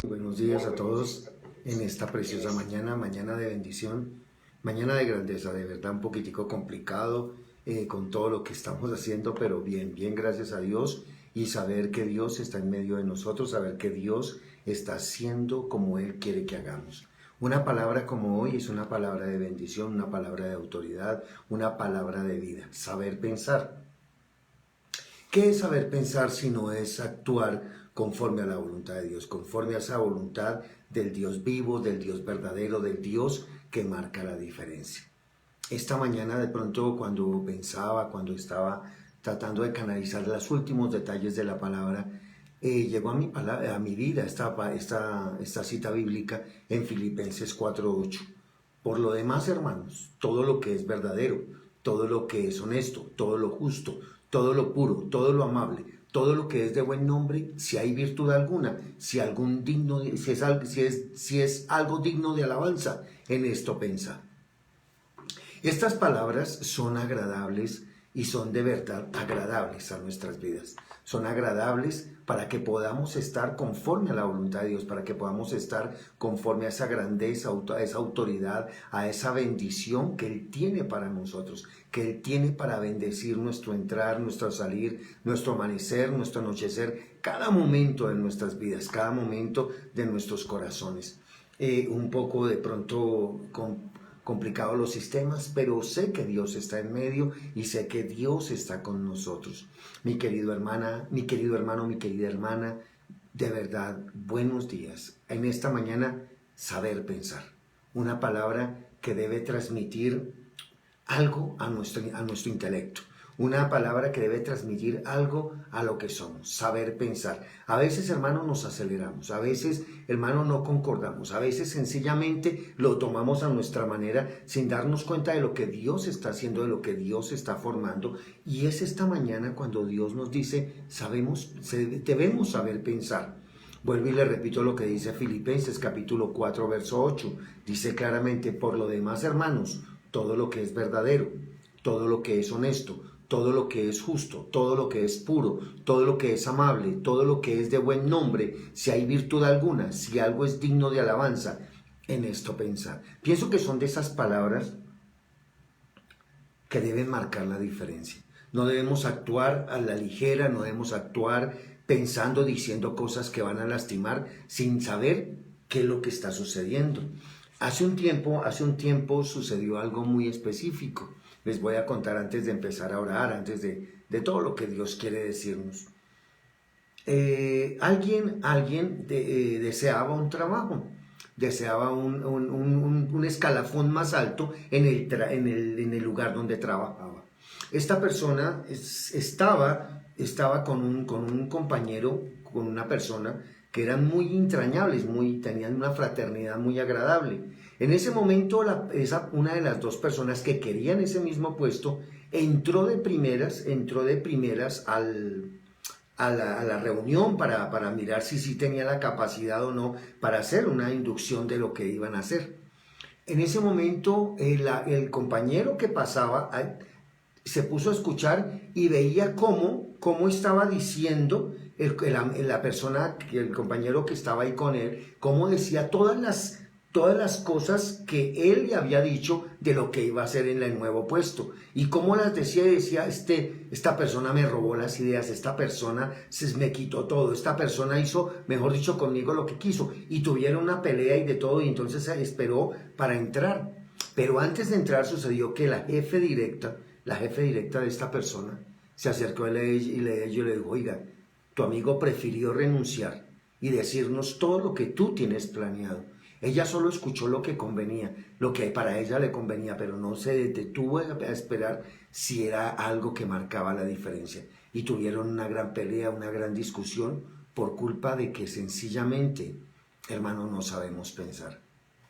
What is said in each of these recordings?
Buenos días a todos en esta preciosa mañana, mañana de bendición, mañana de grandeza, de verdad un poquitico complicado con todo lo que estamos haciendo, pero bien, bien, gracias a Dios y saber que Dios está en medio de nosotros, saber que Dios está haciendo como Él quiere que hagamos. Una palabra como hoy es una palabra de bendición, una palabra de autoridad, una palabra de vida, saber pensar. ¿Qué es saber pensar si no es actuar conforme a la voluntad de Dios, conforme a esa voluntad del Dios vivo, del Dios verdadero, del Dios que marca la diferencia? Esta mañana de pronto cuando pensaba, cuando estaba tratando de canalizar los últimos detalles de la palabra, llegó a mi vida esta cita bíblica en Filipenses 4:8. Por lo demás, hermanos, todo lo que es verdadero, todo lo que es honesto, todo lo justo, todo lo puro, todo lo amable, todo lo que es de buen nombre, si hay virtud alguna, si es algo digno de alabanza, en esto pensad. Estas palabras son agradables y son de verdad agradables a nuestras vidas. Son agradables para que podamos estar conforme a la voluntad de Dios, para que podamos estar conforme a esa grandeza, a esa autoridad, a esa bendición que Él tiene para nosotros, que Él tiene para bendecir nuestro entrar, nuestro salir, nuestro amanecer, nuestro anochecer, cada momento de nuestras vidas, cada momento de nuestros corazones. Un poco de pronto complicados los sistemas, pero sé que Dios está en medio y sé que Dios está con nosotros. Mi querido hermana, mi querido hermano, mi querida hermana, de verdad, buenos días. En esta mañana, saber pensar. Una palabra que debe transmitir algo a nuestro intelecto. Una palabra que debe transmitir algo a lo que somos, saber pensar. A veces, hermano, nos aceleramos, a veces, hermano, no concordamos, a veces sencillamente lo tomamos a nuestra manera sin darnos cuenta de lo que Dios está haciendo, de lo que Dios está formando. Y es esta mañana cuando Dios nos dice, debemos saber pensar. Vuelvo y le repito lo que dice Filipenses capítulo 4, verso 8. Dice claramente, por lo demás, hermanos, todo lo que es verdadero, todo lo que es honesto, todo lo que es justo, todo lo que es puro, todo lo que es amable, todo lo que es de buen nombre, si hay virtud alguna, si algo es digno de alabanza, en esto pensar. Pienso que son de esas palabras que deben marcar la diferencia. No debemos actuar a la ligera, no debemos actuar pensando, diciendo cosas que van a lastimar sin saber qué es lo que está sucediendo. Hace un tiempo sucedió algo muy específico. Les voy a contar antes de empezar a orar, antes de todo lo que Dios quiere decirnos. Alguien deseaba un trabajo, deseaba un escalafón más alto en el lugar donde trabajaba. Esta persona estaba con un compañero, con una persona que eran muy entrañables, tenían una fraternidad muy agradable. En ese momento, una de las dos personas que querían ese mismo puesto entró de primeras a la reunión para mirar si sí tenía la capacidad o no para hacer una inducción de lo que iban a hacer. En ese momento, el compañero que pasaba se puso a escuchar y veía cómo estaba diciendo la persona, el compañero que estaba ahí con él, cómo decía todas las cosas que él le había dicho de lo que iba a hacer en el nuevo puesto. Y cómo las decía, esta persona me robó las ideas, esta persona me quitó todo, esta persona hizo, mejor dicho, conmigo lo que quiso. Y tuvieron una pelea y de todo, y entonces se esperó para entrar. Pero antes de entrar sucedió que la jefe directa de esta persona se acercó a ella y le dijo, oiga, tu amigo prefirió renunciar y decirnos todo lo que tú tienes planeado. Ella solo escuchó lo que convenía, lo que para ella le convenía, pero no se detuvo a esperar si era algo que marcaba la diferencia. Y tuvieron una gran pelea, una gran discusión por culpa de que sencillamente, hermano, no sabemos pensar,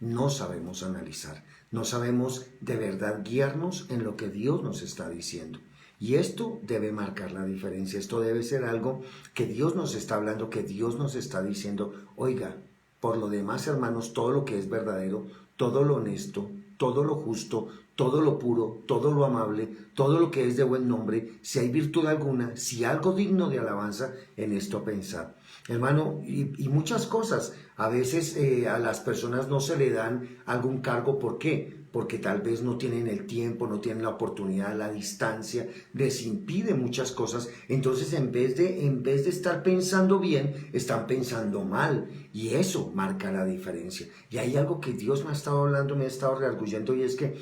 no sabemos analizar, no sabemos de verdad guiarnos en lo que Dios nos está diciendo. Y esto debe marcar la diferencia, esto debe ser algo que Dios nos está hablando, que Dios nos está diciendo, oiga, por lo demás, hermanos, todo lo que es verdadero, todo lo honesto, todo lo justo, todo lo puro, todo lo amable, todo lo que es de buen nombre, si hay virtud alguna, si algo digno de alabanza, en esto pensad. Hermano, y muchas cosas. A veces a las personas no se le dan algún cargo. ¿Por qué? Porque tal vez no tienen el tiempo, no tienen la oportunidad, la distancia, les impide muchas cosas. Entonces, en vez de estar pensando bien, están pensando mal. Y eso marca la diferencia. Y hay algo que Dios me ha estado hablando, me ha estado rearguyendo, y es que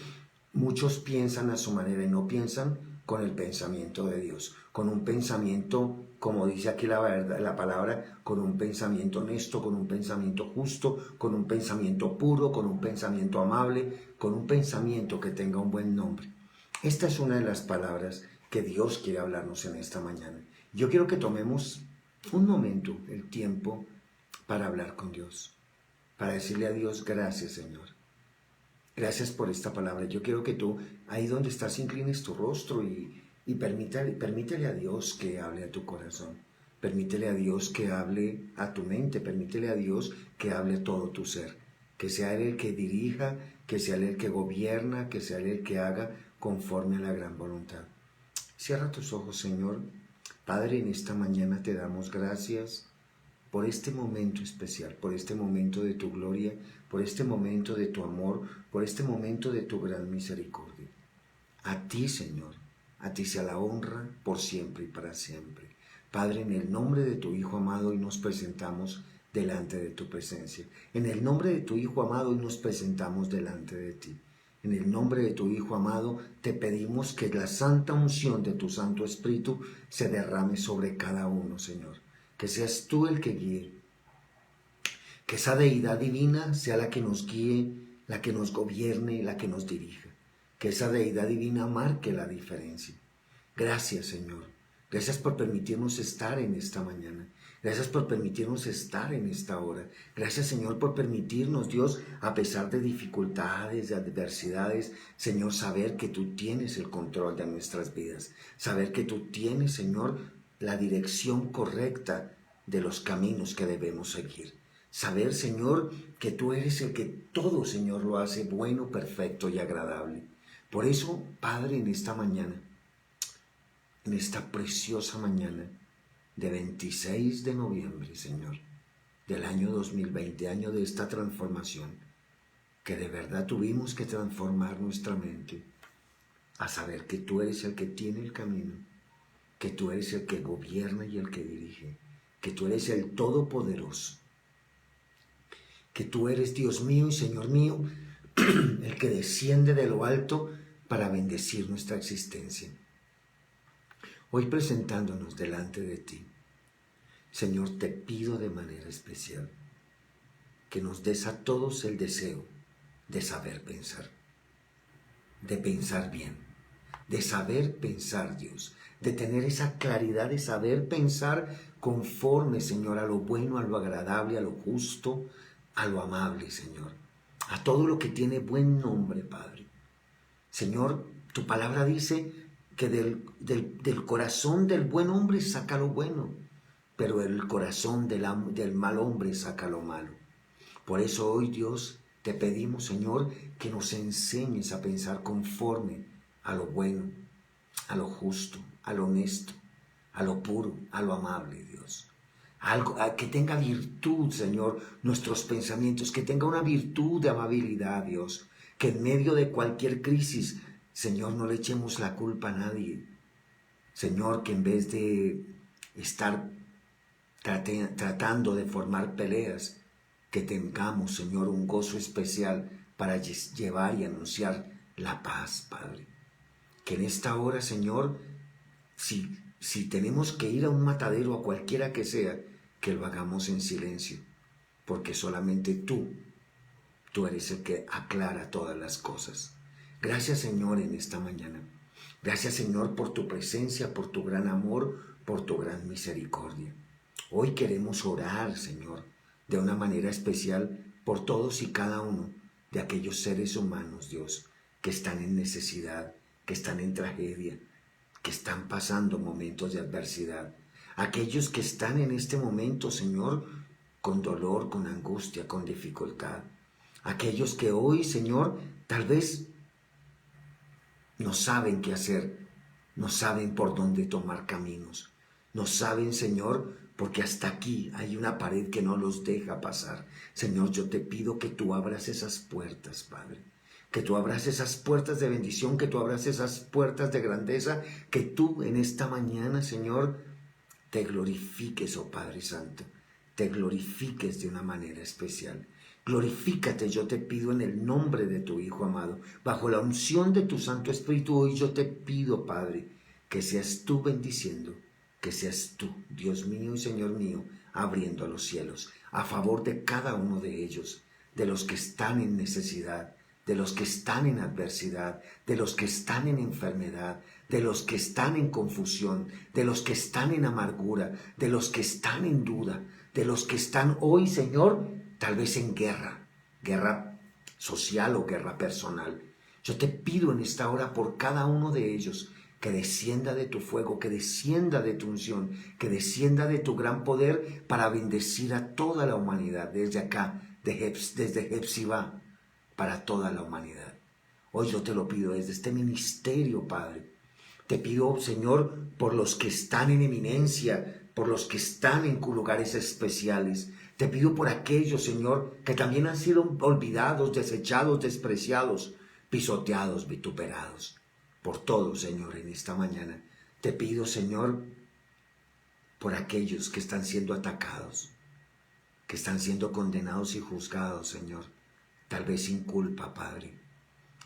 muchos piensan a su manera y no piensan con el pensamiento de Dios, con un pensamiento, como dice aquí la verdad, la palabra, con un pensamiento honesto, con un pensamiento justo, con un pensamiento puro, con un pensamiento amable, con un pensamiento que tenga un buen nombre. Esta es una de las palabras que Dios quiere hablarnos en esta mañana. Yo quiero que tomemos un momento, el tiempo, para hablar con Dios, para decirle a Dios: gracias, Señor. Gracias por esta palabra. Yo quiero que tú, ahí donde estás, inclines tu rostro y permítele a Dios que hable a tu corazón. Permítele a Dios que hable a tu mente. Permítele a Dios que hable a todo tu ser. Que sea Él el que dirija, que sea Él el que gobierna, que sea Él el que haga conforme a la gran voluntad. Cierra tus ojos, Señor. Padre, en esta mañana te damos gracias por este momento especial, por este momento de tu gloria, por este momento de tu amor, por este momento de tu gran misericordia. A ti, Señor, a ti sea la honra por siempre y para siempre. Padre, en el nombre de tu Hijo amado, hoy nos presentamos delante de tu presencia. En el nombre de tu Hijo amado, hoy nos presentamos delante de ti. En el nombre de tu Hijo amado, te pedimos que la santa unción de tu Santo Espíritu se derrame sobre cada uno, Señor. Que seas tú el que guíe, que esa deidad divina sea la que nos guíe, la que nos gobierne, la que nos dirija. Que esa deidad divina marque la diferencia. Gracias, Señor. Gracias por permitirnos estar en esta mañana. Gracias por permitirnos estar en esta hora. Gracias, Señor, por permitirnos, Dios, a pesar de dificultades, de adversidades, Señor, saber que tú tienes el control de nuestras vidas. Saber que tú tienes, Señor, la dirección correcta de los caminos que debemos seguir. Saber, Señor, que tú eres el que todo, Señor, lo hace bueno, perfecto y agradable. Por eso, Padre, en esta mañana, en esta preciosa mañana de 26 de noviembre, Señor, del año 2020, año de esta transformación, que de verdad tuvimos que transformar nuestra mente a saber que tú eres el que tiene el camino, que tú eres el que gobierna y el que dirige, que tú eres el Todopoderoso, que tú eres Dios mío y Señor mío, el que desciende de lo alto para bendecir nuestra existencia. Hoy presentándonos delante de ti, Señor, te pido de manera especial que nos des a todos el deseo de saber pensar, de pensar bien, de saber pensar, Dios, de tener esa claridad de saber pensar conforme, Señor, a lo bueno, a lo agradable, a lo justo, a lo amable, Señor, a todo lo que tiene buen nombre, Padre. Señor, tu palabra dice que del corazón del buen hombre saca lo bueno, pero el corazón del mal hombre saca lo malo. Por eso hoy, Dios, te pedimos, Señor, que nos enseñes a pensar conforme a lo bueno, a lo justo, a lo honesto, a lo puro, a lo amable, Dios. Algo que tenga virtud, Señor, nuestros pensamientos, que tenga una virtud de amabilidad, Dios, que en medio de cualquier crisis, Señor, no le echemos la culpa a nadie. Señor, que en vez de estar tratando de formar peleas, que tengamos, Señor, un gozo especial para llevar y anunciar la paz, Padre. Que en esta hora, Señor, si tenemos que ir a un matadero, a cualquiera que sea, que lo hagamos en silencio, porque solamente tú eres el que aclara todas las cosas. Gracias, Señor, en esta mañana. Gracias, Señor, por tu presencia, por tu gran amor, por tu gran misericordia. Hoy queremos orar, Señor, de una manera especial por todos y cada uno de aquellos seres humanos, Dios, que están en necesidad, que están en tragedia, que están pasando momentos de adversidad. Aquellos que están en este momento, Señor, con dolor, con angustia, con dificultad. Aquellos que hoy, Señor, tal vez no saben qué hacer, no saben por dónde tomar caminos, no saben, Señor, porque hasta aquí hay una pared que no los deja pasar. Señor, yo te pido que tú abras esas puertas, Padre, que tú abras esas puertas de bendición, que tú abras esas puertas de grandeza, que tú en esta mañana, Señor, te glorifiques, oh Padre Santo, te glorifiques de una manera especial. Glorifícate, yo te pido en el nombre de tu Hijo amado, bajo la unción de tu Santo Espíritu. Hoy yo te pido, Padre, que seas tú bendiciendo, que seas tú, Dios mío y Señor mío, abriendo los cielos a favor de cada uno de ellos, de los que están en necesidad, de los que están en adversidad, de los que están en enfermedad, de los que están en confusión, de los que están en amargura, de los que están en duda, de los que están hoy, Señor, tal vez en guerra social o guerra personal. Yo te pido en esta hora por cada uno de ellos, que descienda de tu fuego, que descienda de tu unción, que descienda de tu gran poder para bendecir a toda la humanidad, desde acá, desde Hepzibah, para toda la humanidad. Hoy yo te lo pido desde este ministerio, Padre. Te pido, Señor, por los que están en eminencia, por los que están en lugares especiales. Te pido por aquellos, Señor, que también han sido olvidados, desechados, despreciados, pisoteados, vituperados. Por todos, Señor, en esta mañana. Te pido, Señor, por aquellos que están siendo atacados, que están siendo condenados y juzgados, Señor. Tal vez sin culpa, Padre.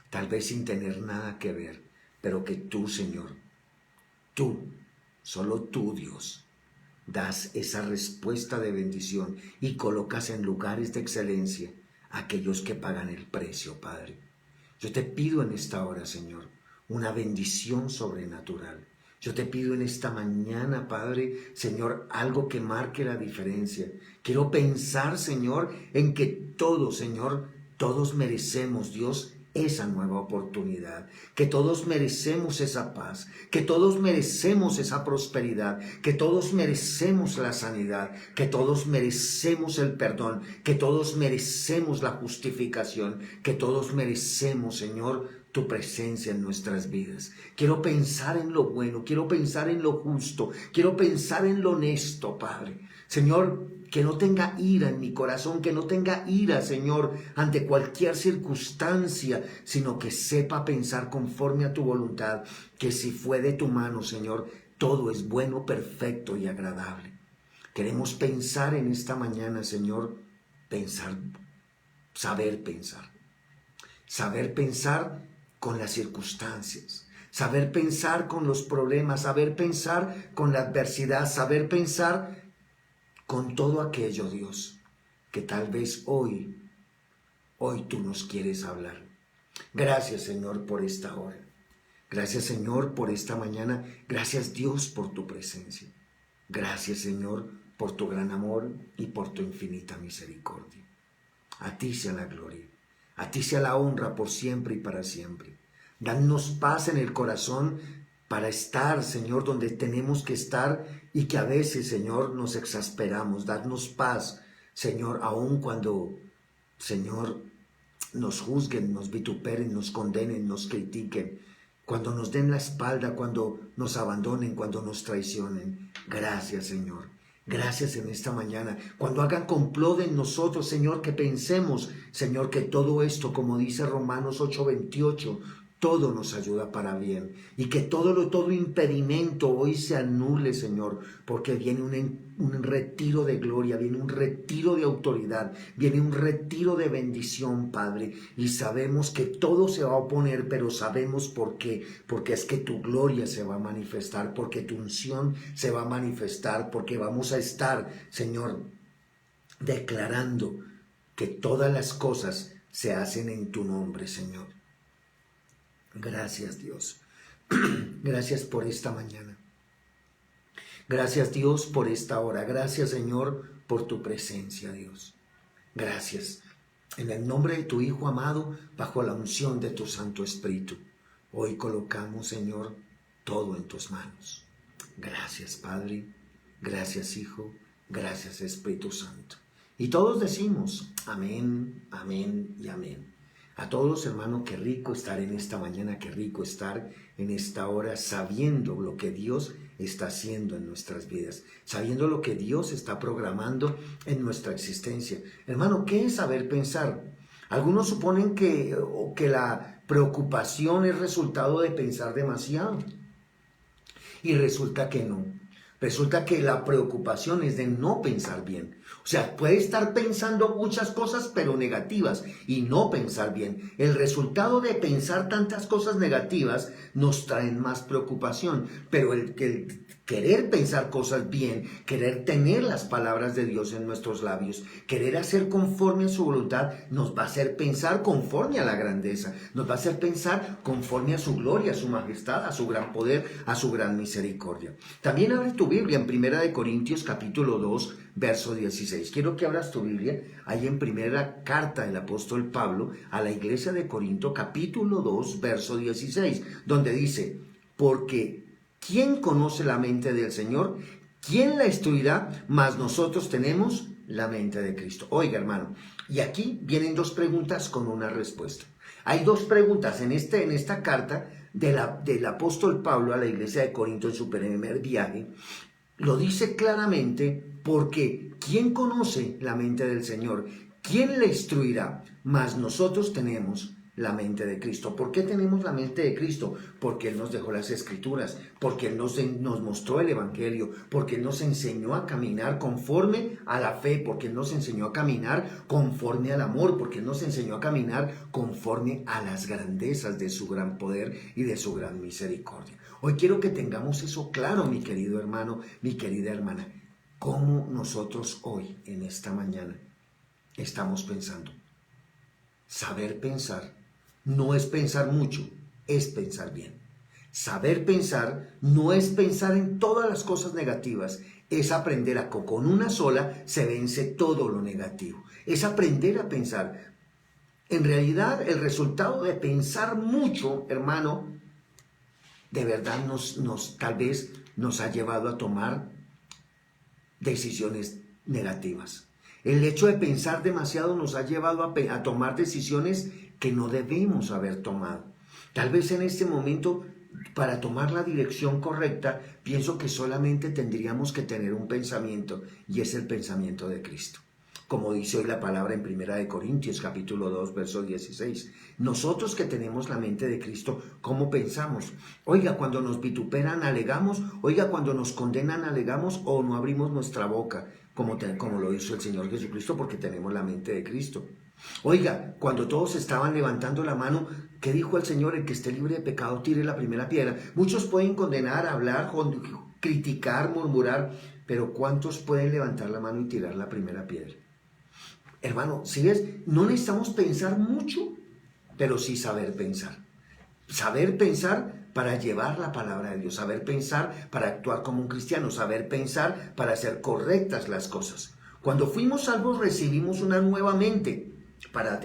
Tal vez sin tener nada que ver. Pero que tú, Señor, tú, solo tú, Dios, das esa respuesta de bendición y colocas en lugares de excelencia a aquellos que pagan el precio, Padre. Yo te pido en esta hora, Señor, una bendición sobrenatural. Yo te pido en esta mañana, Padre, Señor, algo que marque la diferencia. Quiero pensar, Señor, en que todos, Señor, todos merecemos, Dios, esa nueva oportunidad, que todos merecemos esa paz, que todos merecemos esa prosperidad, que todos merecemos la sanidad, que todos merecemos el perdón, que todos merecemos la justificación, que todos merecemos, Señor, tu presencia en nuestras vidas. Quiero pensar en lo bueno, quiero pensar en lo justo, quiero pensar en lo honesto, Padre. Señor, que no tenga ira en mi corazón, que no tenga ira, Señor, ante cualquier circunstancia, sino que sepa pensar conforme a tu voluntad, que si fue de tu mano, Señor, todo es bueno, perfecto y agradable. Queremos pensar en esta mañana, Señor, saber pensar con las circunstancias, saber pensar con los problemas, saber pensar con la adversidad, saber pensar con todo aquello, Dios, que tal vez hoy tú nos quieres hablar. Gracias, Señor, por esta hora. Gracias, Señor, por esta mañana. Gracias, Dios, por tu presencia. Gracias, Señor, por tu gran amor y por tu infinita misericordia. A ti sea la gloria, a ti sea la honra por siempre y para siempre. Danos paz en el corazón para estar, Señor, donde tenemos que estar y que a veces, Señor, nos exasperamos. Dadnos paz, Señor, aun cuando, Señor, nos juzguen, nos vituperen, nos condenen, nos critiquen, cuando nos den la espalda, cuando nos abandonen, cuando nos traicionen. Gracias, Señor. Gracias en esta mañana. Cuando hagan complot en nosotros, Señor, que pensemos, Señor, que todo esto, como dice Romanos 8:28, todo nos ayuda para bien. Y que todo impedimento hoy se anule, Señor, porque viene un retiro de gloria, viene un retiro de autoridad, viene un retiro de bendición, Padre. Y sabemos que todo se va a oponer, pero sabemos por qué. Porque es que tu gloria se va a manifestar, porque tu unción se va a manifestar, porque vamos a estar, Señor, declarando que todas las cosas se hacen en tu nombre, Señor. Gracias, Dios. Gracias por esta mañana. Gracias, Dios, por esta hora. Gracias, Señor, por tu presencia, Dios. Gracias. En el nombre de tu Hijo amado, bajo la unción de tu Santo Espíritu, hoy colocamos, Señor, todo en tus manos. Gracias, Padre. Gracias, Hijo. Gracias, Espíritu Santo. Y todos decimos amén, amén y amén. A todos, hermano, qué rico estar en esta mañana, qué rico estar en esta hora sabiendo lo que Dios está haciendo en nuestras vidas, sabiendo lo que Dios está programando en nuestra existencia. Hermano, ¿qué es saber pensar? Algunos suponen que la preocupación es resultado de pensar demasiado. Y resulta que no. Resulta que la preocupación es de no pensar bien. O sea, puede estar pensando muchas cosas, pero negativas, y no pensar bien. El resultado de pensar tantas cosas negativas nos traen más preocupación. Pero el querer pensar cosas bien, querer tener las palabras de Dios en nuestros labios, querer hacer conforme a su voluntad, nos va a hacer pensar conforme a la grandeza, nos va a hacer pensar conforme a su gloria, a su majestad, a su gran poder, a su gran misericordia. También abre tu Biblia en 1 Corintios capítulo 2, verso 16. Quiero que abras tu Biblia ahí en primera carta del apóstol Pablo a la iglesia de Corinto, capítulo 2, verso 16, donde dice: porque ¿quién conoce la mente del Señor? ¿Quién la instruirá? Mas nosotros tenemos la mente de Cristo. Oiga, hermano, y aquí vienen dos preguntas con una respuesta. Hay dos preguntas en esta carta del apóstol Pablo a la iglesia de Corinto en su primer viaje. Lo dice claramente, porque ¿quién conoce la mente del Señor? ¿Quién le instruirá? Mas nosotros tenemos la mente de Cristo. ¿Por qué tenemos la mente de Cristo? Porque Él nos dejó las Escrituras, porque Él nos mostró el Evangelio, porque Él nos enseñó a caminar conforme a la fe, porque Él nos enseñó a caminar conforme al amor, porque Él nos enseñó a caminar conforme a las grandezas de su gran poder y de su gran misericordia. Hoy quiero que tengamos eso claro, mi querido hermano, mi querida hermana. ¿Cómo nosotros hoy, en esta mañana, estamos pensando? Saber pensar no es pensar mucho, es pensar bien. Saber pensar no es pensar en todas las cosas negativas, es aprender a que con una sola se vence todo lo negativo. Es aprender a pensar. En realidad, el resultado de pensar mucho, hermano, de verdad tal vez nos ha llevado a tomar decisiones negativas. El hecho de pensar demasiado nos ha llevado a tomar decisiones que no debemos haber tomado. Tal vez en este momento, para tomar la dirección correcta, pienso que solamente tendríamos que tener un pensamiento, y es el pensamiento de Cristo. Como dice hoy la palabra en 1 Corintios capítulo 2, verso 16. Nosotros que tenemos la mente de Cristo, ¿cómo pensamos? Oiga, cuando nos vituperan, alegamos. Oiga, cuando nos condenan, alegamos, o no abrimos nuestra boca, como lo hizo el Señor Jesucristo, porque tenemos la mente de Cristo. Oiga, cuando todos estaban levantando la mano, ¿qué dijo el Señor? El que esté libre de pecado tire la primera piedra. Muchos pueden condenar, hablar, criticar, murmurar, pero ¿cuántos pueden levantar la mano y tirar la primera piedra? Hermano, si ves, no necesitamos pensar mucho, pero sí saber pensar. Saber pensar para llevar la palabra de Dios, saber pensar para actuar como un cristiano, saber pensar para hacer correctas las cosas. Cuando fuimos salvos recibimos una nueva mente para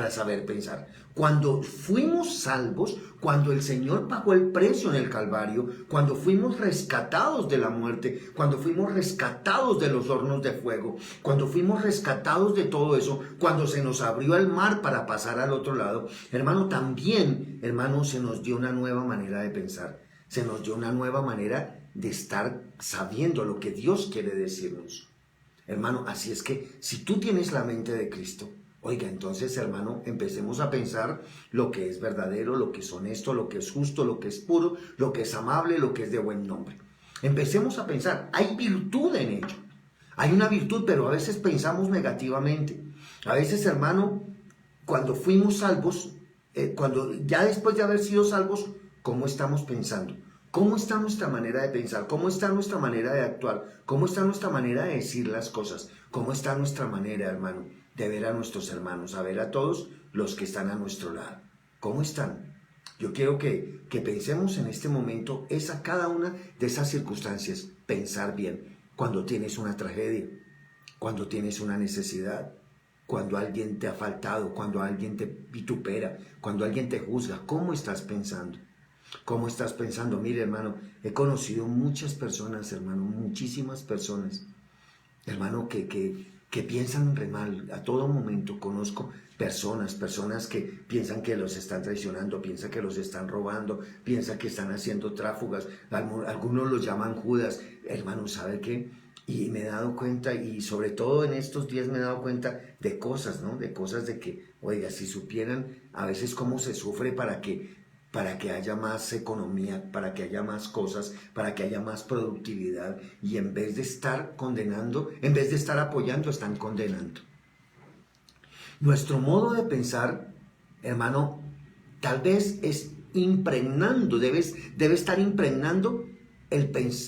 saber pensar. Cuando fuimos salvos, cuando el Señor pagó el precio en el Calvario, cuando fuimos rescatados de la muerte, cuando fuimos rescatados de los hornos de fuego, cuando fuimos rescatados de todo eso, cuando se nos abrió el mar para pasar al otro lado, hermano, también, hermano, se nos dio una nueva manera de pensar, se nos dio una nueva manera de estar sabiendo lo que Dios quiere decirnos. Hermano, así es que si tú tienes la mente de Cristo, oiga, entonces, hermano, empecemos a pensar lo que es verdadero, lo que es honesto, lo que es justo, lo que es puro, lo que es amable, lo que es de buen nombre. Empecemos a pensar, hay virtud en ello. Hay una virtud, pero a veces pensamos negativamente. A veces, hermano, cuando fuimos salvos, cuando ya después de haber sido salvos, ¿cómo estamos pensando? ¿Cómo está nuestra manera de pensar? ¿Cómo está nuestra manera de actuar? ¿Cómo está nuestra manera de decir las cosas? ¿Cómo está nuestra manera, hermano, de ver a nuestros hermanos, a ver a todos los que están a nuestro lado? ¿Cómo están? Yo quiero que pensemos en este momento, cada una de esas circunstancias, pensar bien. Cuando tienes una tragedia, cuando tienes una necesidad, cuando alguien te ha faltado, cuando alguien te vitupera, cuando alguien te juzga, ¿cómo estás pensando? ¿Cómo estás pensando? Mire, hermano, he conocido muchas personas, hermano, muchísimas personas, hermano, que que piensan re mal a todo momento. Conozco personas que piensan que los están traicionando, piensan que los están robando, piensan que están haciendo tráfugas, algunos los llaman Judas. Hermano, ¿sabe qué? Y me he dado cuenta, y sobre todo en estos días me he dado cuenta de cosas, ¿no? De cosas de que, oiga, si supieran a veces cómo se sufre para que haya más economía, para que haya más cosas, para que haya más productividad, y en vez de estar condenando, en vez de estar apoyando, están condenando. Nuestro modo de pensar, hermano, tal vez es impregnando, debe estar impregnando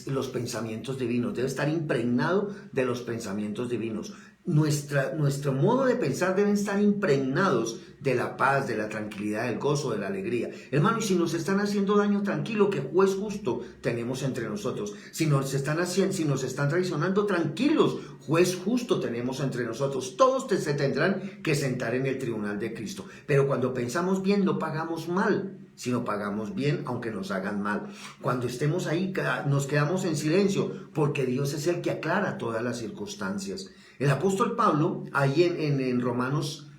los pensamientos divinos, debe estar impregnado de los pensamientos divinos. Nuestro modo de pensar deben estar impregnados de la paz, de la tranquilidad, del gozo, de la alegría. Hermano, y si nos están haciendo daño, tranquilo, que juez justo tenemos entre nosotros. Si nos están traicionando, tranquilos, juez justo tenemos entre nosotros. Todos se tendrán que sentar en el tribunal de Cristo. Pero cuando pensamos bien, no pagamos mal, sino pagamos bien aunque nos hagan mal. Cuando estemos ahí, nos quedamos en silencio, porque Dios es el que aclara todas las circunstancias. El apóstol Pablo, ahí en Romanos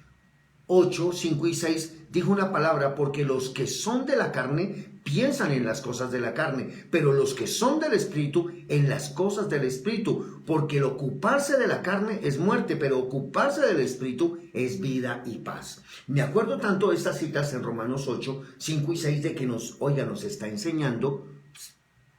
8, 5 y 6, dijo una palabra: porque los que son de la carne piensan en las cosas de la carne, pero los que son del Espíritu en las cosas del Espíritu, porque el ocuparse de la carne es muerte, pero ocuparse del Espíritu es vida y paz. Me acuerdo tanto de estas citas en Romanos 8, 5 y 6 de que nos está enseñando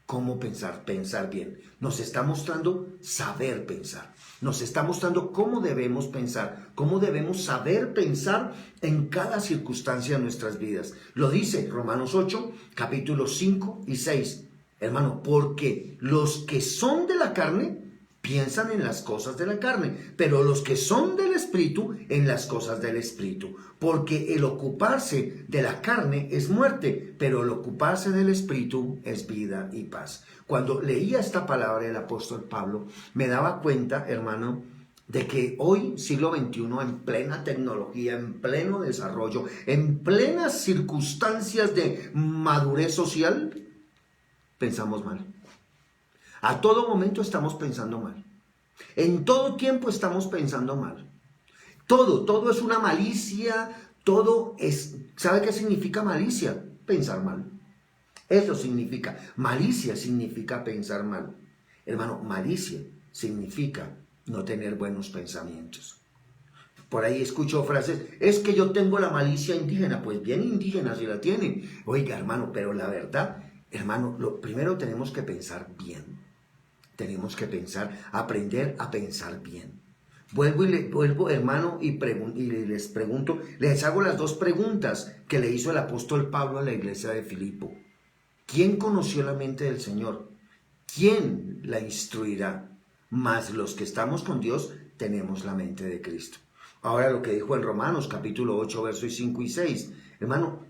cómo pensar bien. Nos está mostrando saber pensar. Nos está mostrando cómo debemos pensar, cómo debemos saber pensar en cada circunstancia de nuestras vidas. Lo dice Romanos 8, capítulos 5 y 6. Hermano, porque los que son de la carne piensan en las cosas de la carne, pero los que son del Espíritu en las cosas del Espíritu. Porque el ocuparse de la carne es muerte, pero el ocuparse del Espíritu es vida y paz. Cuando leía esta palabra del apóstol Pablo, me daba cuenta, hermano, de que hoy, siglo XXI, en plena tecnología, en pleno desarrollo, en plenas circunstancias de madurez social, pensamos mal. A todo momento estamos pensando mal. En todo tiempo estamos pensando mal. Todo es una malicia, todo es... ¿Sabe qué significa malicia? Pensar mal. Eso significa, malicia significa pensar mal. Hermano, malicia significa no tener buenos pensamientos. Por ahí escucho frases: es que yo tengo la malicia indígena. Pues bien indígena si la tienen. Oiga, hermano, pero la verdad, hermano, primero tenemos que pensar bien. Tenemos que aprender a pensar bien. Vuelvo, hermano, y les pregunto, les hago las dos preguntas que le hizo el apóstol Pablo a la iglesia de Filipo. ¿Quién conoció la mente del Señor? ¿Quién la instruirá? Mas los que estamos con Dios tenemos la mente de Cristo. Ahora lo que dijo en Romanos capítulo 8, versos 5 y 6. Hermano,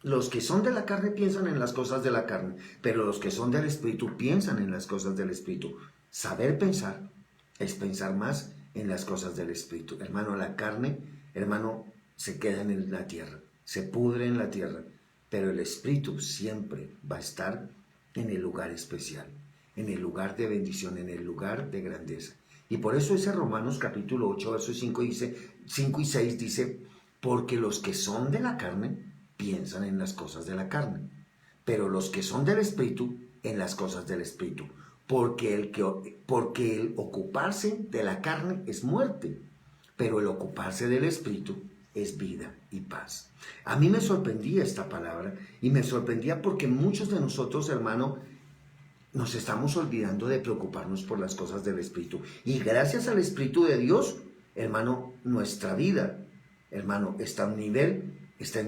los que son de la carne piensan en las cosas de la carne, pero los que son del Espíritu piensan en las cosas del Espíritu. Saber pensar es pensar más en las cosas del Espíritu. Hermano, la carne, hermano, se queda en la tierra, se pudre en la tierra, pero el Espíritu siempre va a estar en el lugar especial, en el lugar de bendición, en el lugar de grandeza. Y por eso ese Romanos capítulo 8, versos 5 y 6 dice: porque los que son de la carne piensan en las cosas de la carne, pero los que son del Espíritu en las cosas del Espíritu. Porque el ocuparse de la carne es muerte, pero el ocuparse del Espíritu es vida y paz. A mí me sorprendía esta palabra, y me sorprendía porque muchos de nosotros, hermano, nos estamos olvidando de preocuparnos por las cosas del Espíritu. Y gracias al Espíritu de Dios, hermano, nuestra vida, hermano, está en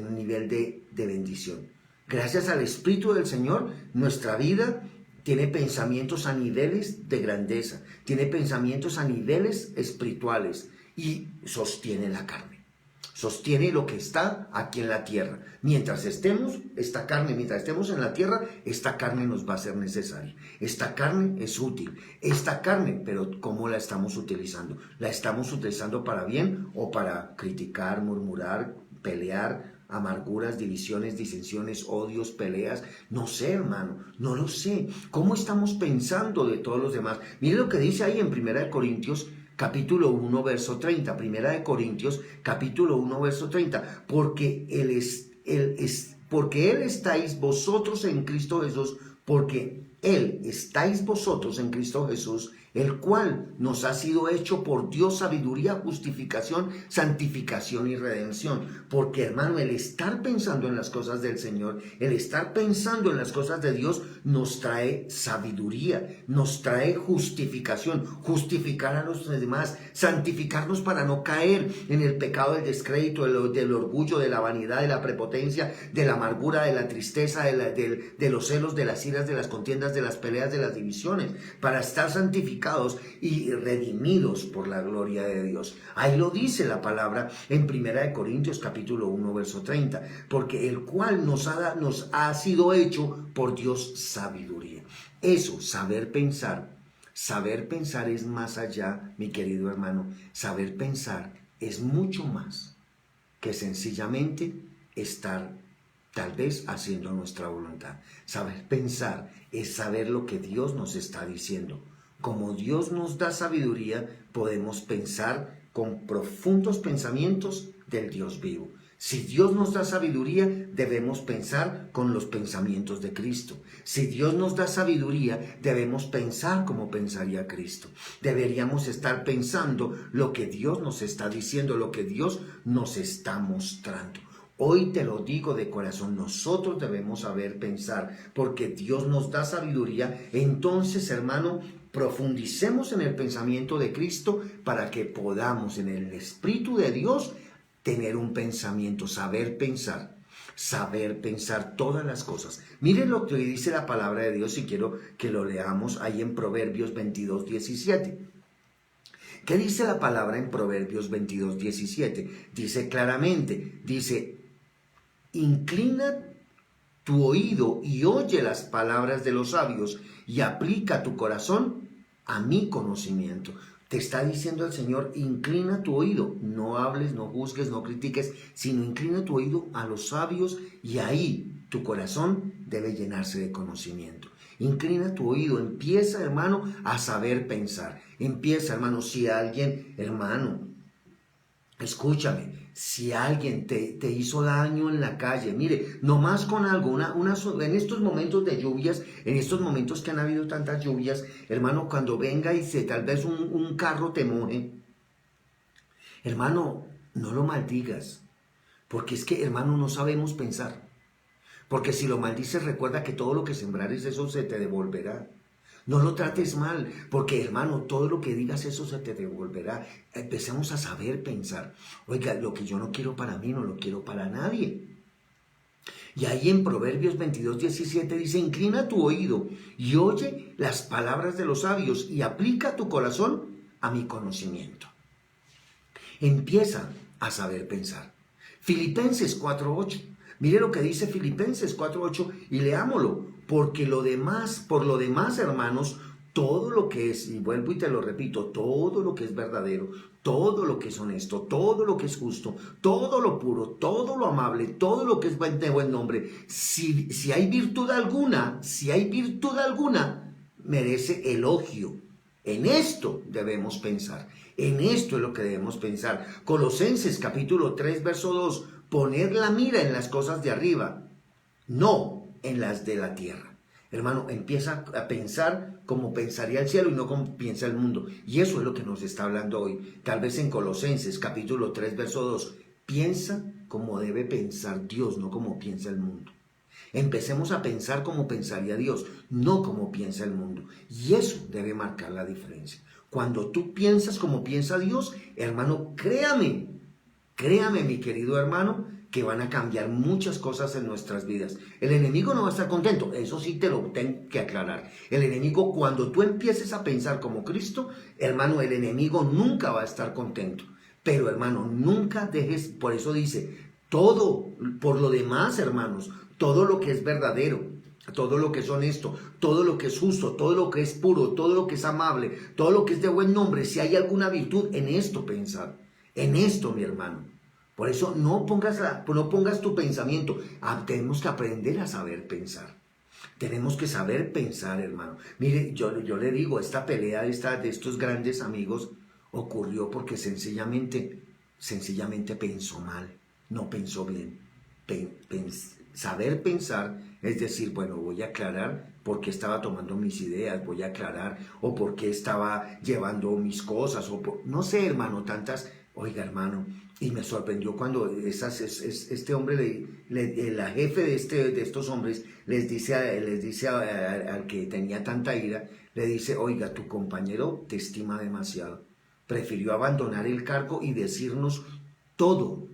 un nivel de bendición. Gracias al Espíritu del Señor, nuestra vida tiene pensamientos a niveles de grandeza, tiene pensamientos a niveles espirituales, y sostiene la carne, sostiene lo que está aquí en la tierra. Mientras estemos en la tierra, esta carne nos va a ser necesaria. Esta carne es útil. Esta carne, pero ¿cómo la estamos utilizando? ¿La estamos utilizando para bien o para criticar, murmurar, pelear, amarguras, divisiones, disensiones, odios, peleas? No sé, hermano, no lo sé. ¿Cómo estamos pensando de todos los demás? Mire lo que dice ahí en 1 Corintios capítulo 1, verso 30. Primera de Corintios, capítulo 1, verso 30. Porque Él estáis vosotros en Cristo Jesús, porque Él estáis vosotros en Cristo Jesús, el cual nos ha sido hecho por Dios sabiduría, justificación, santificación y redención. Porque, hermano, el estar pensando en las cosas del Señor, el estar pensando en las cosas de Dios, nos trae sabiduría, nos trae justificación, justificar a los demás, santificarnos para no caer en el pecado del descrédito, del orgullo, de la vanidad, de la prepotencia, de la amargura, de la tristeza, de los celos, de las iras, de las contiendas, de las peleas, de las divisiones, para estar santificados y redimidos por la gloria de Dios. Ahí lo dice la palabra en Primera de Corintios capítulo 1 verso 30, porque el cual nos ha sido hecho por Dios sabiduría. Eso, saber pensar es más allá, mi querido hermano. Saber pensar es mucho más que sencillamente estar tal vez haciendo nuestra voluntad. Saber pensar es saber lo que Dios nos está diciendo. Como Dios nos da sabiduría, podemos pensar con profundos pensamientos del Dios vivo. Si Dios nos da sabiduría, debemos pensar con los pensamientos de Cristo. Si Dios nos da sabiduría, debemos pensar como pensaría Cristo. Deberíamos estar pensando lo que Dios nos está diciendo, lo que Dios nos está mostrando. Hoy te lo digo de corazón, nosotros debemos saber pensar, porque Dios nos da sabiduría. Entonces, hermano, profundicemos en el pensamiento de Cristo para que podamos en el Espíritu de Dios tener un pensamiento, saber pensar todas las cosas. Miren lo que dice la palabra de Dios y quiero que lo leamos ahí en Proverbios 22, 17. ¿Qué dice la palabra en Proverbios 22, 17? Dice claramente, dice, inclina tu oído y oye las palabras de los sabios y aplica tu corazón a mi conocimiento. Te está diciendo el Señor, inclina tu oído, no hables, no juzgues, no critiques, sino inclina tu oído a los sabios y ahí tu corazón debe llenarse de conocimiento. Inclina tu oído, empieza, hermano, a saber pensar. Empieza, hermano, si alguien, hermano, escúchame, si alguien te hizo daño en la calle, mire, nomás con algo, en estos momentos de lluvias, en estos momentos que han habido tantas lluvias, hermano, cuando venga y tal vez un carro te moje, hermano, no lo maldigas, porque es que, hermano, no sabemos pensar, porque si lo maldices, recuerda que todo lo que sembrares, eso se te devolverá. No lo trates mal, porque hermano, todo lo que digas eso se te devolverá. Empecemos a saber pensar. Oiga, lo que yo no quiero para mí, no lo quiero para nadie. Y ahí en Proverbios 22, 17 dice, inclina tu oído y oye las palabras de los sabios y aplica tu corazón a mi conocimiento. Empieza a saber pensar. Filipenses 4:8. Mire lo que dice Filipenses 4:8 y leámoslo. Porque por lo demás, hermanos, todo lo que es, y vuelvo y te lo repito, todo lo que es verdadero, todo lo que es honesto, todo lo que es justo, todo lo puro, todo lo amable, todo lo que es de buen nombre, si hay virtud alguna, merece elogio. En esto debemos pensar, en esto es lo que debemos pensar. Colosenses capítulo 3, verso 2, poner la mira en las cosas de arriba, no en las de la tierra. Hermano, empieza a pensar como pensaría el cielo y no como piensa el mundo. Y eso es lo que nos está hablando hoy. Tal vez en Colosenses capítulo 3, verso 2. Piensa como debe pensar Dios, no como piensa el mundo. Empecemos a pensar como pensaría Dios, no como piensa el mundo. Y eso debe marcar la diferencia. Cuando tú piensas como piensa Dios, hermano, créame, mi querido hermano, que van a cambiar muchas cosas en nuestras vidas. El enemigo no va a estar contento, eso sí te lo tengo que aclarar. El enemigo, cuando tú empieces a pensar como Cristo, hermano, el enemigo nunca va a estar contento. Pero, hermano, nunca dejes, por eso dice, todo, por lo demás, hermanos, todo lo que es verdadero, todo lo que es honesto, todo lo que es justo, todo lo que es puro, todo lo que es amable, todo lo que es de buen nombre, si hay alguna virtud, en esto pensar, en esto, mi hermano. Por eso no pongas tu pensamiento. Tenemos que aprender a saber pensar. Tenemos que saber pensar, hermano. Mire, yo le digo, esta pelea de estos grandes amigos, Ocurrió porque sencillamente pensó mal, no pensó bien. Saber pensar es decir, bueno, voy a aclarar por qué estaba tomando mis ideas, voy a aclarar, o por qué estaba llevando mis cosas, no sé, hermano, tantas, oiga, hermano, y me sorprendió cuando este hombre, la jefe de estos hombres, les dice al que tenía tanta ira, le dice, oiga, tu compañero te estima demasiado, prefirió abandonar el cargo y decirnos todo,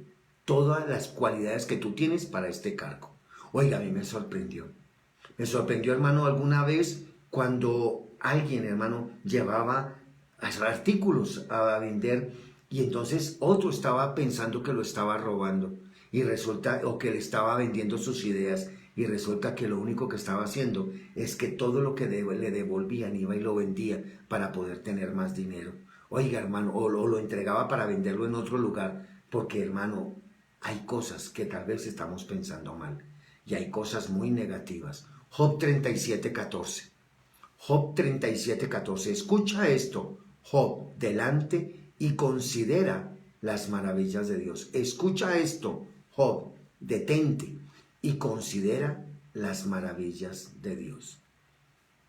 todas las cualidades que tú tienes para este cargo. Oiga, a mí me sorprendió. Me sorprendió, hermano, alguna vez cuando alguien, hermano, llevaba artículos a vender y entonces otro estaba pensando que lo estaba robando y resulta, o que le estaba vendiendo sus ideas y resulta que lo único que estaba haciendo es que todo lo que le devolvían iba y lo vendía para poder tener más dinero. Oiga, hermano, o lo entregaba para venderlo en otro lugar, porque, hermano, hay cosas que tal vez estamos pensando mal y hay cosas muy negativas. Job 37:14. Job 37:14. Escucha esto, Job, delante y considera las maravillas de Dios. Escucha esto, Job, detente y considera las maravillas de Dios.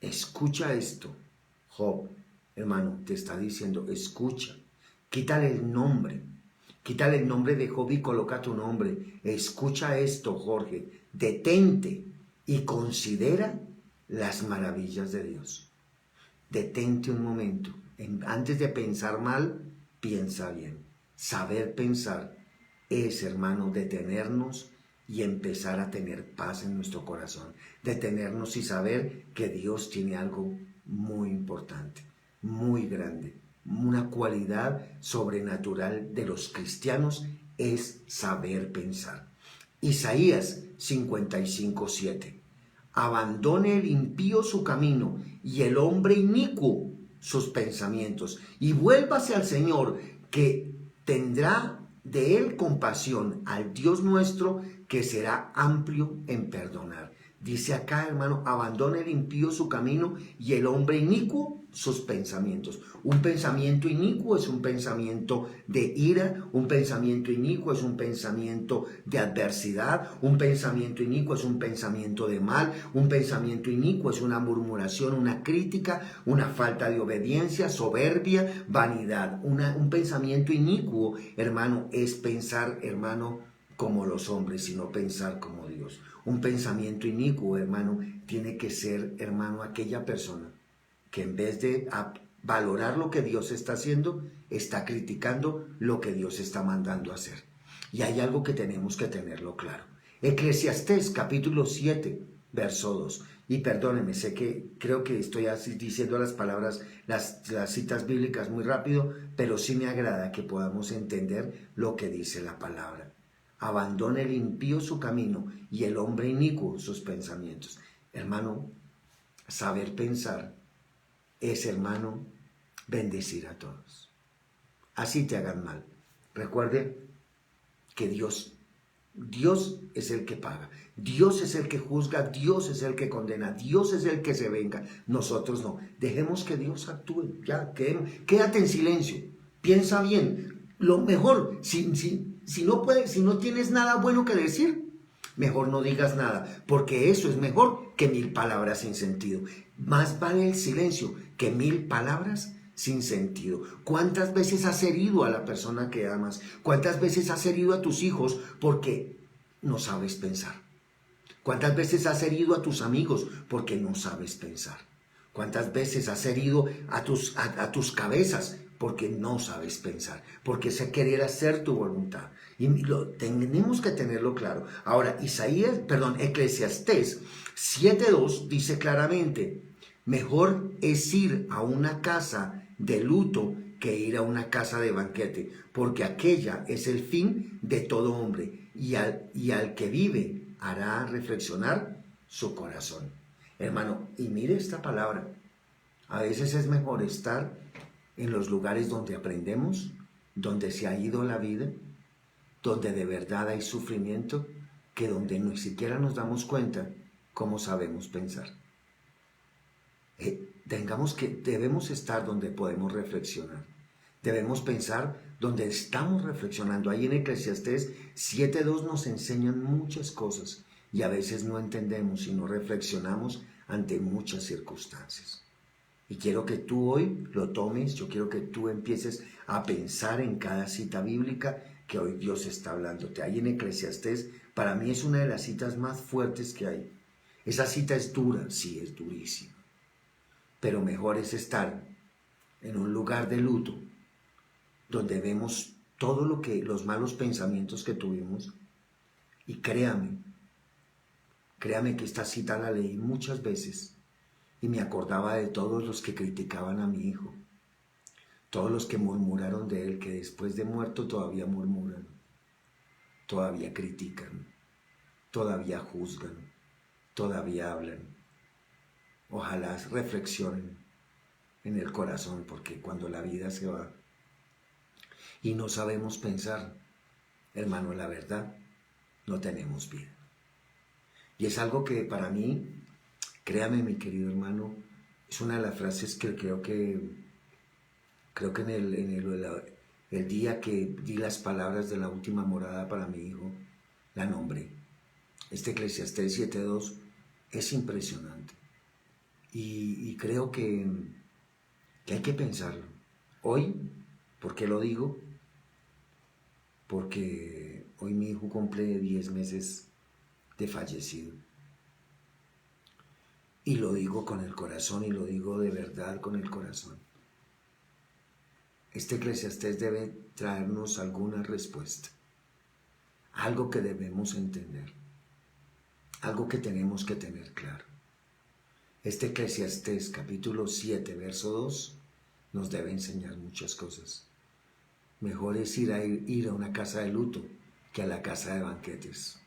Escucha esto, Job, hermano, te está diciendo, escucha, quítale el nombre. Quítale el nombre de Job y coloca tu nombre. Escucha esto, Jorge. Detente y considera las maravillas de Dios. Detente un momento. Antes de pensar mal, piensa bien. Saber pensar es, hermano, detenernos y empezar a tener paz en nuestro corazón. Detenernos y saber que Dios tiene algo muy importante, muy grande. Una cualidad sobrenatural de los cristianos es saber pensar. Isaías 55:7. Abandone el impío su camino y el hombre inicuo sus pensamientos y vuélvase al Señor, que tendrá de él compasión, al Dios nuestro, que será amplio en perdonar. Dice acá, hermano, abandone el impío su camino y el hombre inicuo sus pensamientos. Un pensamiento inicuo es un pensamiento de ira, un pensamiento inicuo es un pensamiento de adversidad, un pensamiento inicuo es un pensamiento de mal, un pensamiento inicuo es una murmuración, una crítica, una falta de obediencia, soberbia, vanidad. Un pensamiento inicuo, hermano, es pensar, hermano, como los hombres, sino pensar como Dios. Un pensamiento inicuo, hermano, tiene que ser, hermano, aquella persona que en vez de valorar lo que Dios está haciendo, está criticando lo que Dios está mandando hacer. Y hay algo que tenemos que tenerlo claro. Eclesiastés capítulo 7, verso 2. Y perdónenme, sé que creo que estoy así diciendo las palabras, las citas bíblicas muy rápido, pero sí me agrada que podamos entender lo que dice la palabra. Abandone el impío su camino y el hombre inicuo sus pensamientos. Hermano, saber pensar es, hermano, bendecir a todos. Así te hagan mal. Recuerde que Dios es el que paga. Dios es el que juzga, Dios es el que condena, Dios es el que se venga. Nosotros no. Dejemos que Dios actúe. Ya, quédate en silencio. Piensa bien. Lo mejor, si no puedes, si no tienes nada bueno que decir, mejor no digas nada, porque eso es mejor que 1000 palabras sin sentido. Más vale el silencio que 1000 palabras sin sentido. ¿Cuántas veces has herido a la persona que amas? ¿Cuántas veces has herido a tus hijos porque no sabes pensar? ¿Cuántas veces has herido a tus amigos porque no sabes pensar? ¿Cuántas veces has herido a tus cabezas porque no sabes pensar? Porque se querer hacer tu voluntad. Y tenemos que tenerlo claro. Ahora, Eclesiastés 7:2 dice claramente, mejor es ir a una casa de luto que ir a una casa de banquete, porque aquella es el fin de todo hombre, y al que vive hará reflexionar su corazón. Hermano, y mire esta palabra, a veces es mejor estar en los lugares donde aprendemos, donde se ha ido la vida, donde de verdad hay sufrimiento, que donde ni siquiera nos damos cuenta cómo sabemos pensar. Debemos estar donde podemos reflexionar. Debemos pensar donde estamos reflexionando. Ahí en Eclesiastés 7:2 nos enseñan muchas cosas y a veces no entendemos y no reflexionamos ante muchas circunstancias. Y quiero que tú hoy lo tomes, yo quiero que tú empieces a pensar en cada cita bíblica que hoy Dios está hablándote. Ahí en Eclesiastés, para mí es una de las citas más fuertes que hay. Esa cita es dura, sí, es durísima. Pero mejor es estar en un lugar de luto, donde vemos todo los malos pensamientos que tuvimos. Y créame que esta cita la leí muchas veces y me acordaba de todos los que criticaban a mi hijo, todos los que murmuraron de él, que después de muerto todavía murmuran, todavía critican, todavía juzgan, todavía hablan. Ojalá reflexionen en el corazón, porque cuando la vida se va y no sabemos pensar, hermano, la verdad, no tenemos vida. Y es algo que para mí, créame mi querido hermano, es una de las frases que creo que en el día que di las palabras de la última morada para mi hijo, la nombré. Este Eclesiastés 7:2 es impresionante. Y creo que hay que pensarlo. Hoy, ¿por qué lo digo? Porque hoy mi hijo cumple 10 meses de fallecido. Y lo digo con el corazón y lo digo de verdad con el corazón. Este Eclesiastés debe traernos alguna respuesta, algo que debemos entender, algo que tenemos que tener claro. Este Eclesiastés capítulo 7, verso 2, nos debe enseñar muchas cosas. Mejor es ir a una casa de luto que a la casa de banquetes.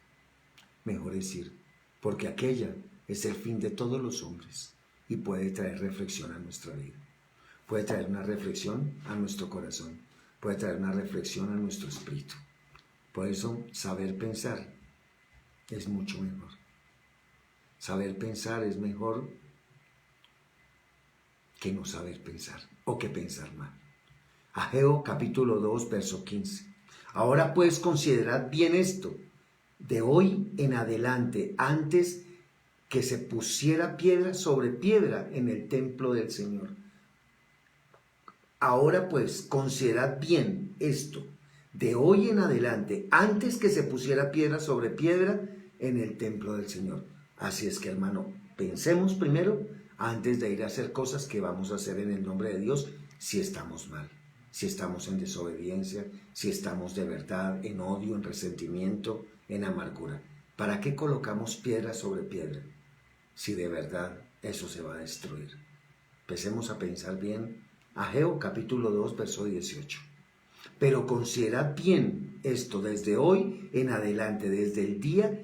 Mejor es ir, porque aquella es el fin de todos los hombres y puede traer reflexión a nuestra vida. Puede traer una reflexión a nuestro corazón, puede traer una reflexión a nuestro espíritu. Por eso, saber pensar es mucho mejor. Saber pensar es mejor que no saber pensar o que pensar mal. Ageo capítulo 2, verso 15. Ahora pues considerad bien esto, de hoy en adelante, antes que se pusiera piedra sobre piedra en el templo del Señor. Ahora pues, considerad bien esto, de hoy en adelante, antes que se pusiera piedra sobre piedra en el templo del Señor. Así es que, hermano, pensemos primero antes de ir a hacer cosas que vamos a hacer en el nombre de Dios si estamos mal, si estamos en desobediencia, si estamos de verdad en odio, en resentimiento, en amargura. ¿Para qué colocamos piedra sobre piedra si de verdad eso se va a destruir? Empecemos a pensar bien. Ageo capítulo 2, verso 18. Pero considerad bien esto desde hoy en adelante, desde el día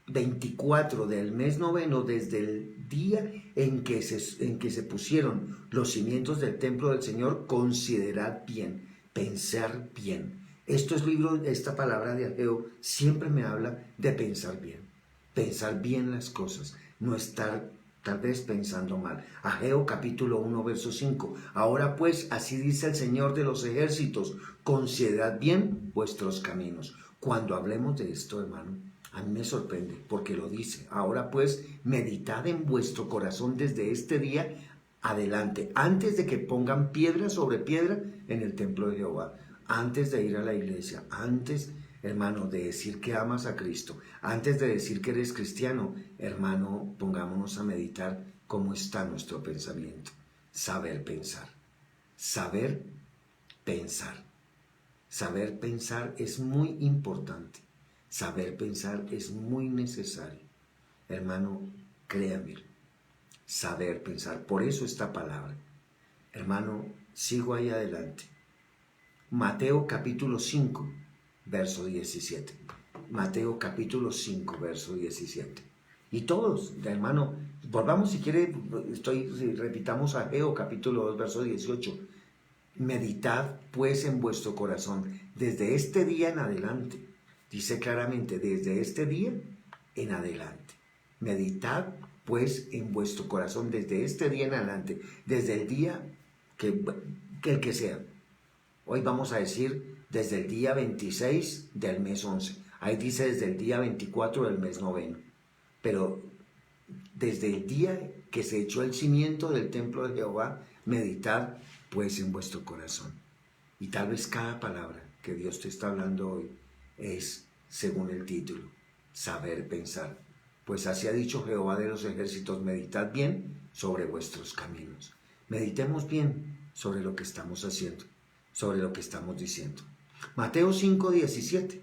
24 del mes noveno, desde el día en que se pusieron los cimientos del templo del Señor, considerad bien, pensar bien. Esta palabra de Ageo siempre me habla de pensar bien las cosas, no estar tal vez pensando mal. Ageo capítulo 1, verso 5. Ahora pues, así dice el Señor de los ejércitos, considerad bien vuestros caminos. Cuando hablemos de esto, hermano, a mí me sorprende porque lo dice. Ahora pues, meditad en vuestro corazón desde este día adelante, antes de que pongan piedra sobre piedra en el templo de Jehová, antes de ir a la iglesia, antes, hermano, de decir que amas a Cristo, antes de decir que eres cristiano, hermano, pongámonos a meditar cómo está nuestro pensamiento. Saber pensar. Saber pensar. Saber pensar es muy importante. Saber pensar es muy necesario. Hermano, créame. Saber pensar. Por eso esta palabra. Hermano, sigo ahí adelante. Mateo capítulo 5, verso 17. Mateo capítulo 5, verso 17. Y todos, hermano, volvamos si quiere, repitamos Ageo capítulo 2, verso 18. Meditad pues en vuestro corazón desde este día en adelante. Dice claramente, desde este día en adelante. Meditad pues en vuestro corazón desde este día en adelante, desde el día que el que sea. Hoy vamos a decir desde el día 26 del mes 11. Ahí dice desde el día 24 del mes noveno. Pero desde el día que se echó el cimiento del templo de Jehová, meditad pues en vuestro corazón. Y tal vez cada palabra que Dios te está hablando hoy es, según el título, saber pensar. Pues así ha dicho Jehová de los ejércitos, meditad bien sobre vuestros caminos. Meditemos bien sobre lo que estamos haciendo, sobre lo que estamos diciendo. Mateo 5:17.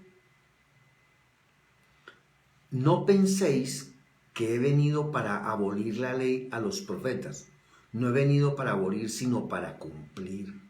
No penséis que he venido para abolir la ley a los profetas. No he venido para abolir, sino para cumplir.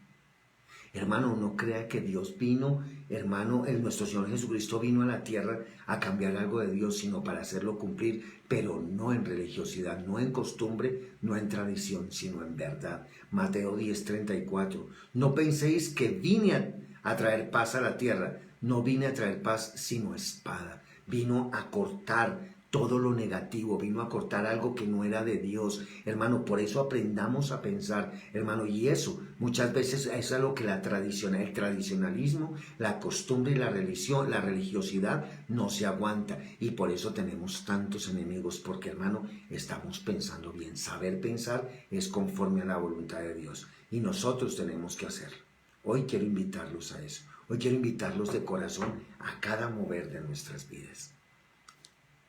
Hermano, no crea que Dios vino, hermano, nuestro Señor Jesucristo vino a la tierra a cambiar algo de Dios, sino para hacerlo cumplir, pero no en religiosidad, no en costumbre, no en tradición, sino en verdad. Mateo 10:34. No penséis que vine a traer paz a la tierra. No vine a traer paz, sino espada. Vino a cortar todo lo negativo, vino a cortar algo que no era de Dios, hermano. Por eso aprendamos a pensar, hermano, y eso muchas veces es algo que el tradicionalismo, la costumbre y la religión, la religiosidad no se aguanta, y por eso tenemos tantos enemigos, porque, hermano, estamos pensando bien. Saber pensar es conforme a la voluntad de Dios, y nosotros tenemos que hacerlo. Hoy quiero invitarlos a eso, hoy quiero invitarlos de corazón a cada mover de nuestras vidas.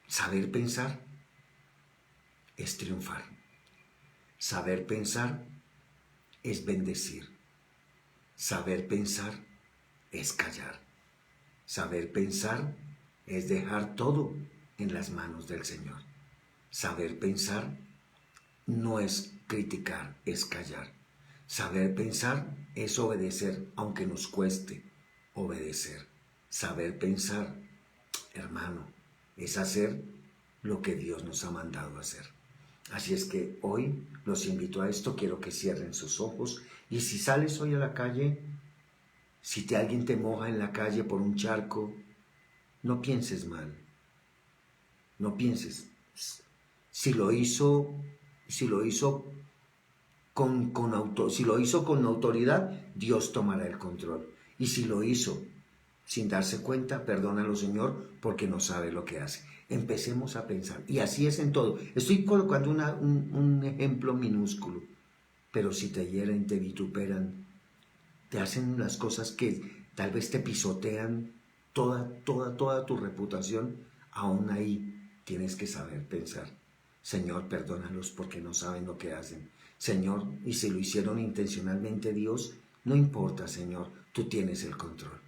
Saber pensar es triunfar. Saber pensar es bendecir. Saber pensar es callar. Saber pensar es dejar todo en las manos del Señor. Saber pensar no es criticar, es callar. Saber pensar es obedecer, aunque nos cueste obedecer. Saber pensar, hermano, es hacer lo que Dios nos ha mandado hacer. Así es que hoy los invito a esto. Quiero que cierren sus ojos, y si sales hoy a la calle, si alguien te moja en la calle por un charco, no pienses mal, no pienses. Si lo hizo con autoridad, Dios tomará el control. Y si lo hizo sin darse cuenta, perdónalo, Señor, porque no sabe lo que hace. Empecemos a pensar, y así es en todo. Estoy colocando un ejemplo minúsculo, pero si te hieren, te vituperan, te hacen las cosas que tal vez te pisotean toda tu reputación, aún ahí tienes que saber pensar. Señor, perdónalos porque no saben lo que hacen. Señor, y si lo hicieron intencionalmente, Dios, no importa, Señor, tú tienes el control.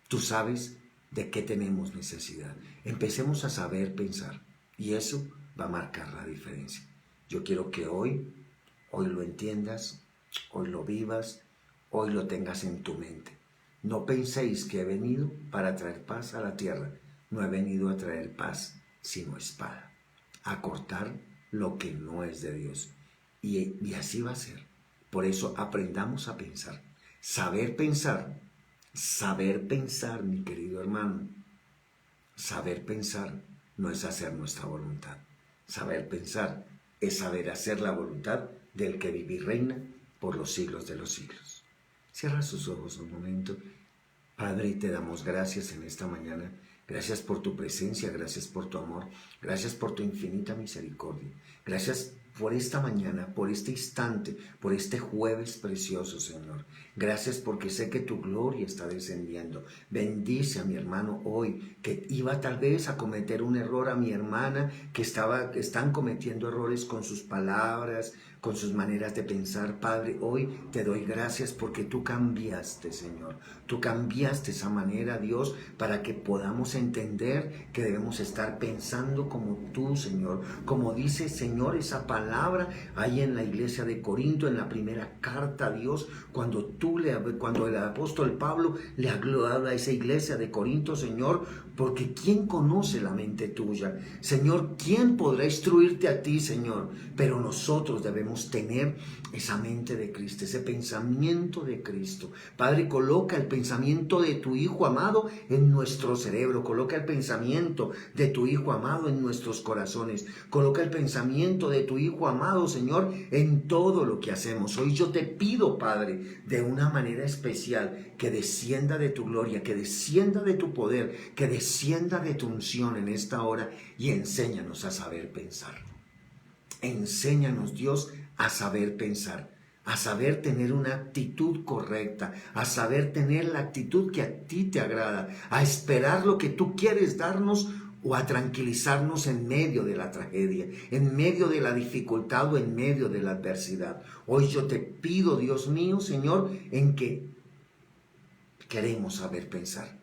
Tú sabes de qué tenemos necesidad. Empecemos a saber pensar, y eso va a marcar la diferencia. Yo quiero que hoy lo entiendas, hoy lo vivas, hoy lo tengas en tu mente. No penséis que he venido para traer paz a la tierra. No he venido a traer paz, sino espada. A cortar lo que no es de Dios. Y así va a ser. Por eso aprendamos a pensar. Saber pensar, mi querido hermano. Saber pensar no es hacer nuestra voluntad. Saber pensar es saber hacer la voluntad del que vive y reina por los siglos de los siglos. Cierra sus ojos un momento. Padre, te damos gracias en esta mañana. Gracias por tu presencia, gracias por tu amor, gracias por tu infinita misericordia. Gracias por esta mañana, por este instante, por este jueves precioso, Señor. Gracias porque sé que tu gloria está descendiendo. Bendice a mi hermano hoy, que iba tal vez a cometer un error, a mi hermana, que están cometiendo errores con sus palabras, con sus maneras de pensar. Padre, hoy te doy gracias porque tú cambiaste, Señor. Tú cambiaste esa manera, Dios, para que podamos entender que debemos estar pensando como tú, Señor. Como dice, Señor, esa palabra ahí en la iglesia de Corinto, en la primera carta, Dios, cuando el apóstol Pablo le habla a esa iglesia de Corinto, Señor, porque ¿quién conoce la mente tuya? Señor, ¿quién podrá instruirte a ti, Señor? Pero nosotros debemos podamos tener esa mente de Cristo, ese pensamiento de Cristo. Padre, coloca el pensamiento de tu Hijo amado en nuestro cerebro, coloca el pensamiento de tu Hijo amado en nuestros corazones, coloca el pensamiento de tu Hijo amado, Señor, en todo lo que hacemos. Hoy yo te pido, Padre, de una manera especial, que descienda de tu gloria, que descienda de tu poder, que descienda de tu unción en esta hora y enséñanos a saber pensar. Enséñanos, Dios, a saber pensar, a saber tener una actitud correcta, a saber tener la actitud que a ti te agrada, a esperar lo que tú quieres darnos o a tranquilizarnos en medio de la tragedia, en medio de la dificultad o en medio de la adversidad. Hoy yo te pido, Dios mío, Señor, en que queremos saber pensar.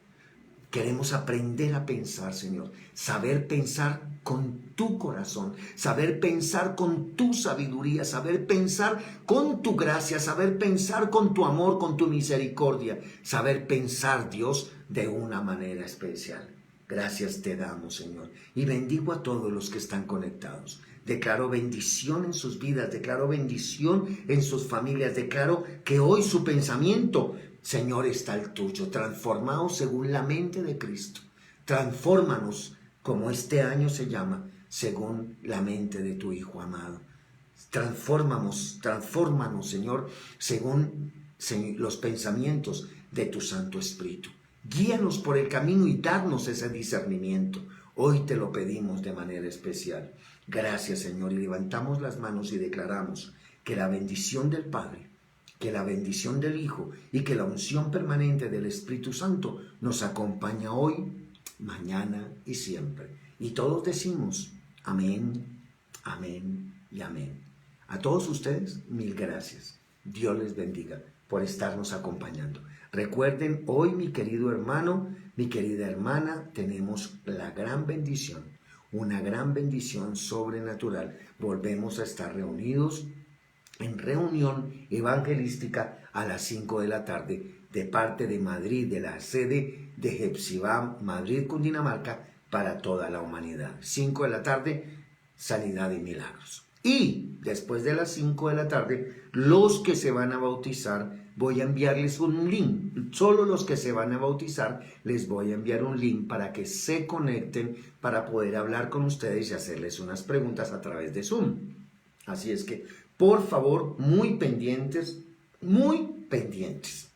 Queremos aprender a pensar, Señor, saber pensar con tu corazón, saber pensar con tu sabiduría, saber pensar con tu gracia, saber pensar con tu amor, con tu misericordia, saber pensar, Dios, de una manera especial. Gracias te damos, Señor, y bendigo a todos los que están conectados. Declaro bendición en sus vidas, declaro bendición en sus familias, declaro que hoy su pensamiento, Señor, está el tuyo, transformado según la mente de Cristo. Transfórmanos, como este año se llama, según la mente de tu Hijo amado. Transfórmanos, Señor, según los pensamientos de tu Santo Espíritu. Guíanos por el camino y darnos ese discernimiento. Hoy te lo pedimos de manera especial. Gracias, Señor, y levantamos las manos y declaramos que la bendición del Padre, que la bendición del Hijo y que la unción permanente del Espíritu Santo nos acompaña hoy, mañana y siempre. Y todos decimos amén, amén y amén. A todos ustedes, mil gracias. Dios les bendiga por estarnos acompañando. Recuerden, hoy, mi querido hermano, mi querida hermana, tenemos la gran bendición, una gran bendición sobrenatural. Volvemos a estar reunidos en reunión evangelística a las 5 de la tarde de parte de Madrid, de la sede de Hepzibah, Madrid, Cundinamarca, para toda la humanidad. 5 de la tarde, sanidad y milagros. Y después de las 5 de la tarde, los que se van a bautizar, voy a enviarles un link. Solo los que se van a bautizar, les voy a enviar un link para que se conecten, para poder hablar con ustedes y hacerles unas preguntas a través de Zoom. Así es que, por favor, muy pendientes, muy pendientes.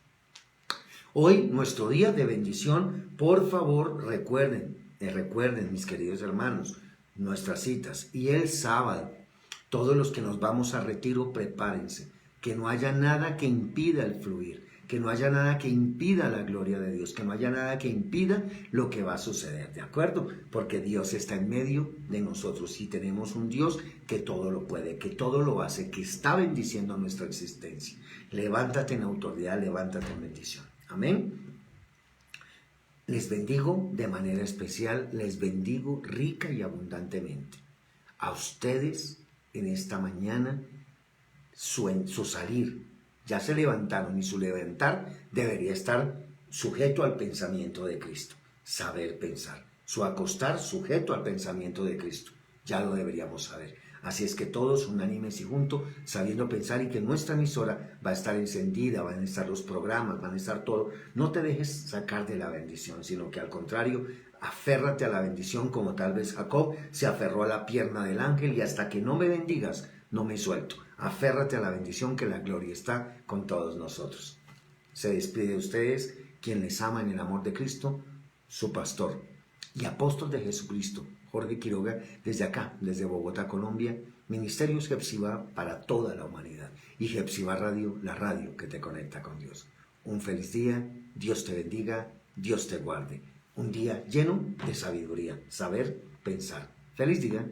Hoy, nuestro día de bendición, por favor, recuerden, mis queridos hermanos, nuestras citas. Y el sábado, todos los que nos vamos a retiro, prepárense, que no haya nada que impida el fluir, que no haya nada que impida la gloria de Dios, que no haya nada que impida lo que va a suceder, ¿de acuerdo? Porque Dios está en medio de nosotros y tenemos un Dios que todo lo puede, que todo lo hace, que está bendiciendo nuestra existencia. Levántate en autoridad, levántate en bendición. Amén. Les bendigo de manera especial, les bendigo rica y abundantemente. A ustedes en esta mañana, su salir, ya se levantaron y su levantar debería estar sujeto al pensamiento de Cristo, saber pensar. Su acostar sujeto al pensamiento de Cristo, ya lo deberíamos saber. Así es que todos unánimes y juntos, sabiendo pensar, y que nuestra emisora va a estar encendida, van a estar los programas, van a estar todo. No te dejes sacar de la bendición, sino que al contrario, aférrate a la bendición como tal vez Jacob se aferró a la pierna del ángel y hasta que no me bendigas, no me suelto. Aférrate a la bendición, que la gloria está con todos nosotros. Se despide de ustedes quien les ama en el amor de Cristo, su pastor y apóstol de Jesucristo, Jorge Quiroga, desde acá, desde Bogotá, Colombia, Ministerios Hepzibah para toda la humanidad. Y Hepzibah Radio, la radio que te conecta con Dios. Un feliz día, Dios te bendiga, Dios te guarde. Un día lleno de sabiduría, saber pensar. Feliz día.